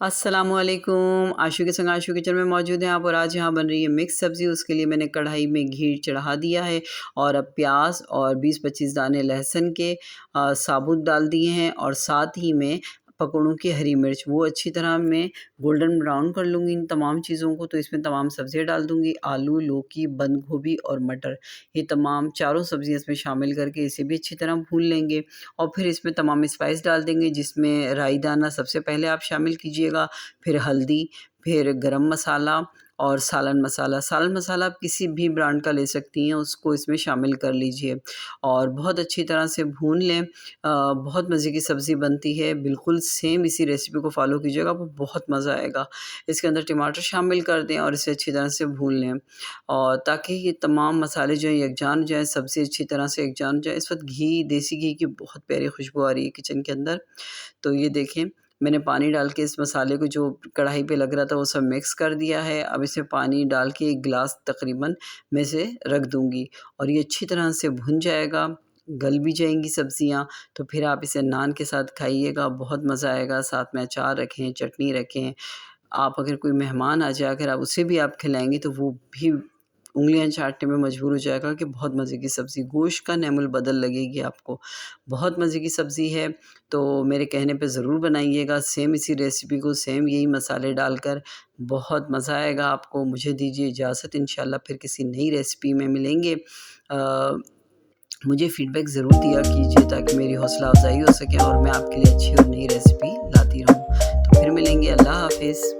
अस्सलामुअलैकुम। आशू के संग आशू किचन में मौजूद हैं आप, और आज यहाँ बन रही है मिक्स सब्ज़ी। उसके लिए मैंने कढ़ाई में घी चढ़ा दिया है और अब प्याज और 20-25 दाने लहसुन के साबुत डाल दिए हैं, और साथ ही में पकौड़ों की हरी मिर्च वो अच्छी तरह मैं गोल्डन ब्राउन कर लूँगी इन तमाम चीज़ों को। तो इसमें तमाम सब्ज़ियाँ डाल दूँगी, आलू, लौकी, बंद गोभी और मटर। ये तमाम चारों सब्ज़ियाँ इसमें शामिल करके इसे भी अच्छी तरह भून लेंगे, और फिर इसमें तमाम स्पाइस डाल देंगे, जिसमें राई दाना सबसे पहले आप शामिल कीजिएगा, फिर हल्दी, फिर गरम मसाला और सालन मसाला। सालन मसाला आप किसी भी ब्रांड का ले सकती हैं, उसको इसमें शामिल कर लीजिए और बहुत अच्छी तरह से भून लें। बहुत मज़े की सब्ज़ी बनती है, बिल्कुल सेम इसी रेसिपी को फ़ॉलो कीजिएगा, आपको बहुत मज़ा आएगा। इसके अंदर टमाटर शामिल कर दें और इसे अच्छी तरह से भून लें, और ताकि ये तमाम मसाले जो हैं यकजान हो जाएँ, सब्ज़ी अच्छी तरह से यकजान हो जाए। इस वक़्त देसी घी की बहुत प्यारी खुशबू आ रही है किचन के अंदर। तो ये देखें, मैंने पानी डाल के इस मसाले को जो कढ़ाई पे लग रहा था वो सब मिक्स कर दिया है। अब इसे पानी डाल के 1 गिलास तकरीबन मैं इसे रख दूँगी, और ये अच्छी तरह से भुन जाएगा, गल भी जाएँगी सब्ज़ियाँ। तो फिर आप इसे नान के साथ खाइएगा, बहुत मज़ा आएगा। साथ में अचार रखें, चटनी रखें। आप अगर कोई मेहमान आ जाए, अगर आप उसे भी आप खिलाएँगे तो वो भी उँगलियाँ चाटने में मजबूर हो जाएगा कि बहुत मज़े की सब्ज़ी, गोश्त का नेमुल बदल लगेगी आपको। बहुत मज़े की सब्ज़ी है, तो मेरे कहने पे ज़रूर बनाइएगा सेम इसी रेसिपी को, सेम यही मसाले डालकर। बहुत मज़ा आएगा आपको। मुझे दीजिए इजाज़त, इंशाल्लाह फिर किसी नई रेसिपी में मिलेंगे। मुझे फ़ीडबैक ज़रूर दिया कीजिए ताकि मेरी हौसला अफ़ज़ाई हो सके और मैं आपके लिए अच्छी और नई रेसिपी लाती रहूँ। तो फिर मिलेंगे। अल्लाह हाफ़िज़।